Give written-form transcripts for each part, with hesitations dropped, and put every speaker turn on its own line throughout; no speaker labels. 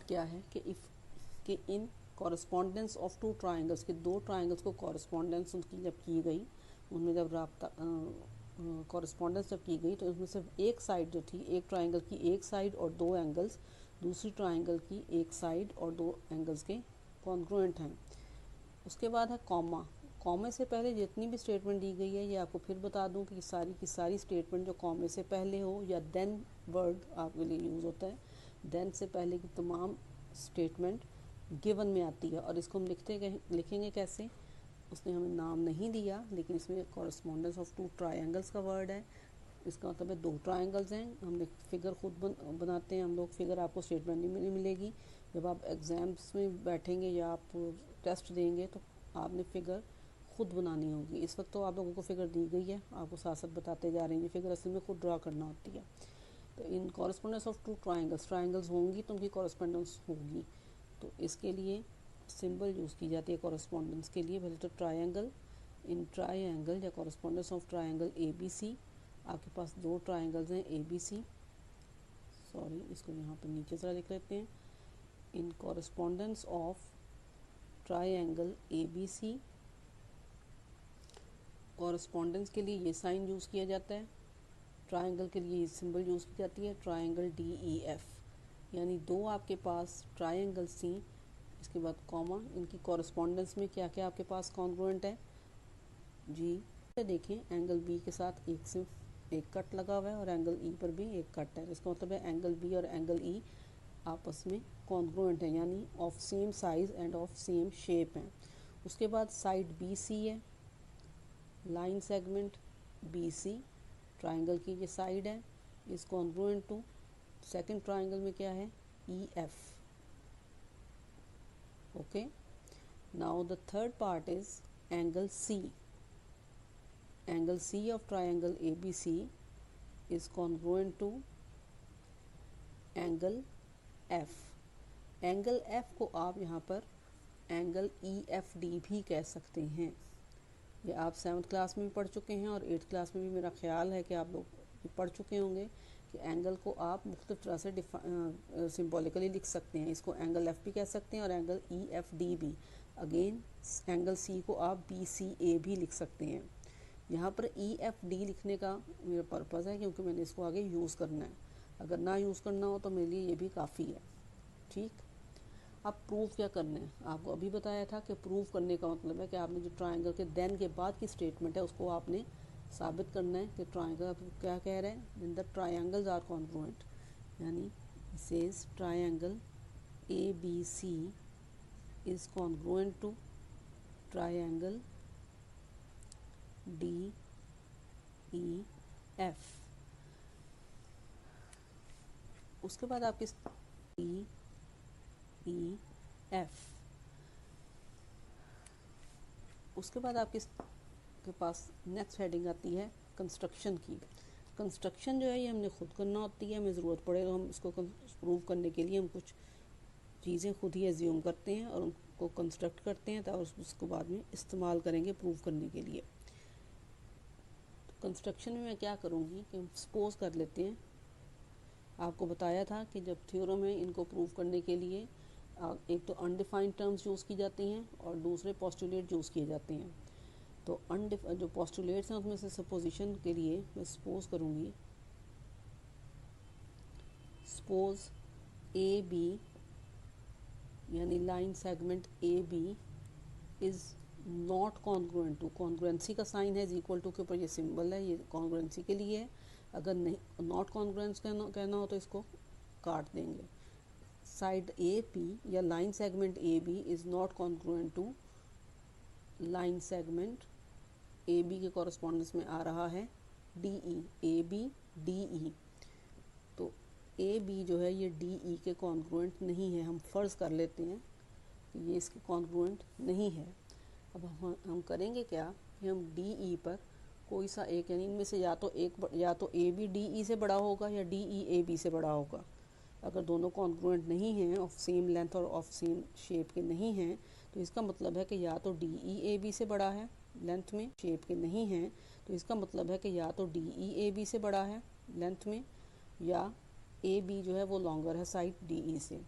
क्या है कि इन कॉरस्पॉन्डेंस ऑफ टू ट्राइंगल्स के दो ट्राइंगल्स को कॉरस्पॉन्डेंस उनकी जब की गई, उनमें जब राब्ता कॉरस्पॉन्डेंस जब की गई तो उसमें सिर्फ एक साइड जो थी, एक ट्राइंगल की एक साइड और दो एंगल्स दूसरी ट्राइंगल की एक साइड और दो एंगल्स के कॉन्ग्रुएंट हैं। उसके बाद है कॉमा। कॉमे से पहले जितनी भी स्टेटमेंट दी गई है, ये आपको फिर बता दूं कि सारी की सारी स्टेटमेंट जो कॉमे से पहले हो या देन वर्ड आपके लिए यूज़ होता है, देन से पहले की तमाम स्टेटमेंट गिवन में आती है। और इसको हम लिखेंगे कैसे, उसने हमें नाम नहीं दिया, लेकिन इसमें कॉरस्पॉन्डेंस ऑफ टू ट्राइंगल्स का वर्ड है। इसका मतलब है दो ट्राइंगल्स हैं, हमने फिगर खुद बनाते हैं हम लोग। फिगर आपको स्टेटमेंट नहीं मिलेगी। जब आप एग्ज़ाम्स में बैठेंगे या आप टेस्ट देंगे तो आपने फ़िगर खुद बनानी होगी। इस वक्त तो आप लोगों को फ़िगर दी गई है, आपको साथ साथ बताते जा रहे हैं। ये फ़िगर असल में खुद ड्रा करना होती है। तो इन कॉरस्पॉन्डेंस ऑफ टू ट्राइंगल्स होंगी तो उनकी कॉरस्पॉन्डेंस होगी। तो इसके लिए सिंबल यूज़ की जाती है कॉरस्पॉन्डेंस के लिए। पहले तो ट्राइंगल, इन ट्राइंगल या कॉरस्पॉन्डेंस ऑफ ट्राइंगल ABC, आपके पास दो ट्राइंगल्स हैं ABC, सॉरी इसको यहाँ पर नीचे ज़रा लिख लेते हैं। In correspondence of triangle ABC, correspondence के लिए ये साइन यूज़ किया जाता है, ट्राइंगल के लिए ये सिंबल यूज़ की जाती है, ट्राइंगल DEF। यानी दो आपके पास ट्राइंगल सी, इसके बाद कॉमा, इनकी कॉरस्पॉन्डेंस में क्या क्या आपके पास कॉन्ग्रुएंट है जी। देखें एंगल बी के साथ सिर्फ एक कट लगा हुआ है और एंगल ई पर भी एक कट है। इसका मतलब है एंगल बी और एंगल ई आपस में कॉन्ग्रुएंट है, यानी of same size and of same shape हैं। उसके बाद साइड BC है, लाइन सेगमेंट BC, ट्राइंगल की ये साइड है, is congruent to second triangle में क्या है EF। Okay, now the third part is angle C। Angle C of triangle ABC is congruent to angle F। Angle F को आप यहाँ पर एंगल EFD भी कह सकते हैं। ये आप 7th क्लास में भी पढ़ चुके हैं और 8th क्लास में भी मेरा ख्याल है कि आप लोग पढ़ चुके होंगे कि एंगल को आप मुख्तलिफ तरह से सिम्बॉलिकली लिख सकते हैं। इसको एंगल F भी कह सकते हैं और एंगल EFD भी। अगेन एंगल C को आप BCA भी लिख सकते हैं। यहाँ पर EFD लिखने का मेरा पर्पज़ है क्योंकि मैंने इसको आगे यूज़ करना है। अगर ना यूज़ करना हो तो मेरे लिए ये भी काफ़ी है। ठीक, अब प्रूव क्या करना है, आपको अभी बताया था कि प्रूव करने का मतलब है कि आपने जो ट्राइंगल के देन के बाद की स्टेटमेंट है उसको आपने साबित करना है कि ट्राइंगल आप क्या कह रहे हैं, then the triangles are congruent. यानी says triangle ABC is congruent to triangle DEF। उसके बाद आपके DEF, उसके बाद आपके पास नेक्स्ट हेडिंग आती है कंस्ट्रक्शन की। कंस्ट्रक्शन जो है ये हमने खुद करना होती है, हमें ज़रूरत पड़े तो हम इसको प्रूव करने के लिए हम कुछ चीज़ें खुद ही एज्यूम करते हैं और उनको कंस्ट्रक्ट करते हैं, तो उसको बाद में इस्तेमाल करेंगे प्रूव करने के लिए। कंस्ट्रक्शन में मैं क्या करूँगी कि सपोज कर लेते हैं, आपको बताया था कि जब थ्योरम में इनको प्रूव करने के लिए एक तो अनडिफाइंड टर्म्स यूज़ की जाती हैं और दूसरे पोस्टुलेट यूज़ किए जाते हैं। तो जो पोस्टुलेट्स हैं उसमें से सपोजिशन के लिए मैं सपोज करूँगी, सपोज AB यानी line segment AB is not congruent to, congruency का साइन है इज इक्वल टू के ऊपर ये सिंबल है, ये कॉन्ग्रुएंसी के लिए है। अगर नहीं नॉट कॉन्ग्रुएंस कहना हो तो इसको काट देंगे। साइड AP या line segment AB is not congruent to line segment AB के कॉरस्पॉन्डेंस में आ रहा है DE, AB DE। तो AB जो है ये DE के कॉन्ग्रुएंट नहीं है, हम फ़र्ज़ कर लेते हैं कि ये इसके कॉन्ग्रुएंट नहीं है। अब हम करेंगे क्या कि हम DE पर कोई सा एक, यानी इनमें से या तो AB DE से बड़ा होगा या DE AB से बड़ा होगा। अगर दोनों कॉन्ग्रुएंट नहीं हैं, ऑफ सेम लेंथ और ऑफ सेम शेप के नहीं हैं, तो इसका मतलब है कि या तो DE AB से बड़ा है लेंथ में, शेप के नहीं हैं, तो इसका मतलब है कि या तो DE AB से बड़ा है लेंथ में, या AB जो है वो लॉन्गर है साइड DE से।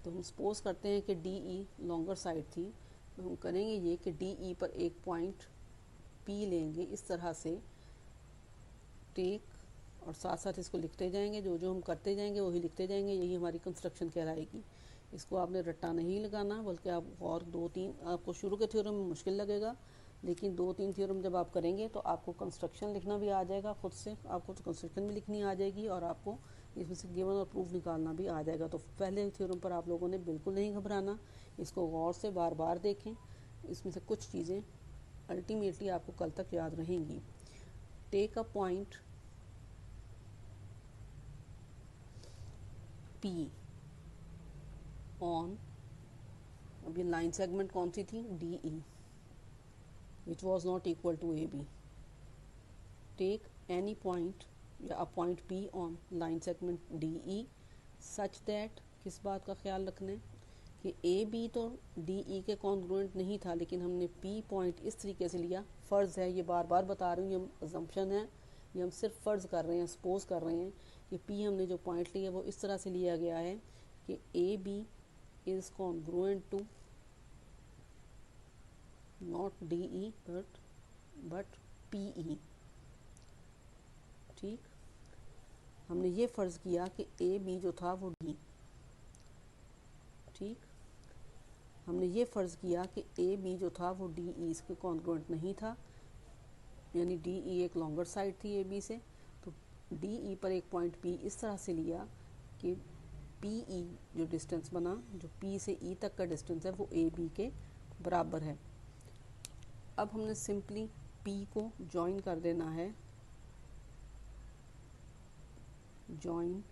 तो हम सपोज करते हैं कि डी ई लॉन्गर साइड थी, तो हम करेंगे ये कि डी ई पर एक पॉइंट पी लेंगे इस तरह से, टेक, और साथ साथ इसको लिखते जाएंगे, जो जो हम करते जाएंगे वही लिखते जाएंगे, यही हमारी कंस्ट्रक्शन कहलाएगी। इसको आपने रट्टा नहीं लगाना, बल्कि आप और 2-3, आपको शुरू के थ्योरम में मुश्किल लगेगा, लेकिन 2-3 थ्योरम जब आप करेंगे तो आपको कंस्ट्रक्शन लिखना भी आ जाएगा खुद से, आपको तो कंस्ट्रक्शन भी लिखनी आ जाएगी और आपको इसमें से गिवन और प्रूफ निकालना भी आ जाएगा। तो पहले थ्योरम पर आप लोगों ने बिल्कुल नहीं घबराना, इसको गौर से बार बार देखें, इसमें से कुछ चीज़ें अल्टीमेटली आपको कल तक याद रहेंगी। Take a point P on, अब ये लाइन सेगमेंट कौन सी थी, D E, which was not equal to A B. Take any point या a point P on line segment D E such that, किस बात का ख्याल रखना है कि ए बी तो डी ई के कॉन्ग्रुएंट नहीं था, लेकिन हमने P पॉइंट इस तरीके से लिया, फ़र्ज़ है, ये बार बार बता रही हूँ, ये अजम्पशन है, ये हम सिर्फ फ़र्ज़ कर रहे हैं, सपोज कर रहे हैं कि P हमने जो पॉइंट लिया वो इस तरह से लिया गया है कि A B is congruent to not D E but P E. ठीक, हमने ये फ़र्ज़ किया कि ए बी जो था वो डी, ठीक, हमने ये फ़र्ज़ किया कि ए बी जो था वो डी ई इसके कॉन्ग्रुएंट नहीं था, यानी डी ई एक लॉन्गर साइड थी ए बी से, तो डी ई पर एक पॉइंट पी इस तरह से लिया कि पी ई जो डिस्टेंस बना, जो पी से ई तक का डिस्टेंस है वो ए बी के बराबर है। अब हमने सिंपली पी को जॉइन कर देना है, join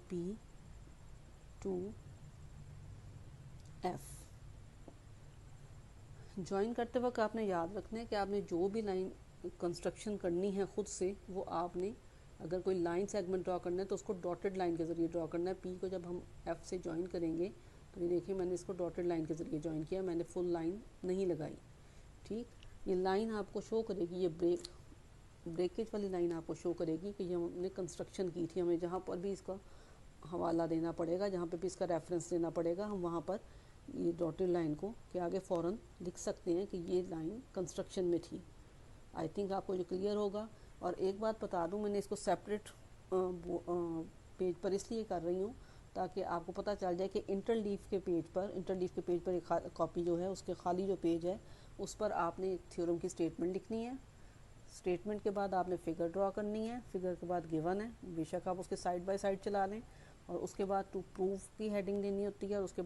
P to F. Join करते वक्त आपने याद रखना है कि आपने जो भी लाइन कंस्ट्रक्शन करनी है खुद से, वो आपने अगर कोई लाइन सेगमेंट ड्रॉ करना है तो उसको डॉटेड लाइन के ज़रिए ड्रॉ करना है। पी को जब हम एफ से जॉइन करेंगे तो ये देखिए मैंने इसको डॉटेड लाइन के ज़रिए जॉइन किया, मैंने फुल लाइन नहीं लगाई। ठीक, ये लाइन आपको शो करेगी, ये ब्रेकेज वाली लाइन आपको शो करेगी कि ये हमने कंस्ट्रक्शन की थी, हमें जहाँ पर भी इसका हवाला देना पड़ेगा, जहाँ पे भी इसका रेफरेंस देना पड़ेगा, हम वहाँ पर ये डॉटेड लाइन को के आगे फ़ौरन लिख सकते हैं कि ये लाइन कंस्ट्रक्शन में थी। आई थिंक आपको ये क्लियर होगा। और एक बात बता दूं, मैंने इसको सेपरेट पेज पर इसलिए कर रही हूँ ताकि आपको पता चल जाए कि इंटरलीफ के पेज पर एक कॉपी जो है उसके खाली जो पेज है उस पर आपने एक थ्योरम की स्टेटमेंट लिखनी है, स्टेटमेंट के बाद आपने फ़िगर ड्रॉ करनी है, फ़िगर के बाद गिवन है, बेशक आप उसके साइड बाय साइड चला लें, और उसके बाद टू प्रूफ की हेडिंग देनी होती है, और उसके बाद